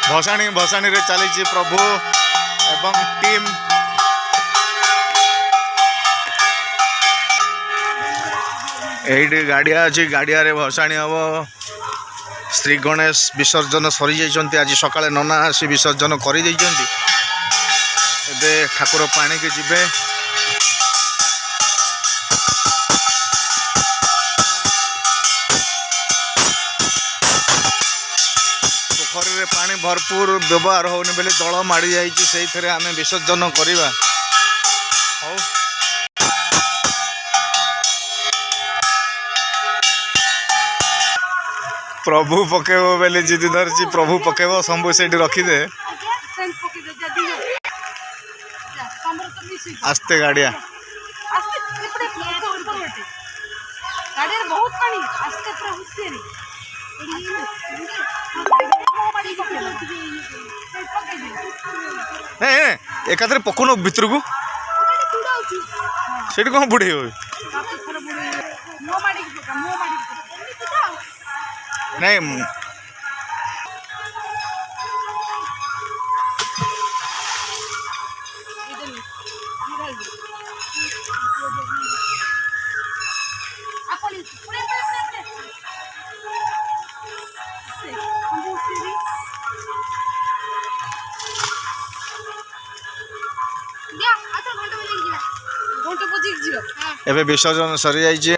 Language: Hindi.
भसाणी भसाणी रे चली प्रभु एवं टीम ये गाड़िया अच्छी गाड़िया रे भसाणी हम श्री गणेश विसर्जन सरी जाइछन्ति। आज सकाळे नना आसी विसर्जन करि दैछन्ति। एबे ठाकुर पानी के जिबे। पोखरी रे पानी भरपूर व्यवहार होने बेले दल माड़ी जाइछि सेइथरे आमे विसर्जन करिबा। हौ प्रभु पकेब बेले जिद धरची प्रभु पकेब शंभु से रखीदे आस्ते गाड़िया एकाथरे पकौन भितर को से कौन बुड़े नहीं एबे विसर्जन सरी जाइए।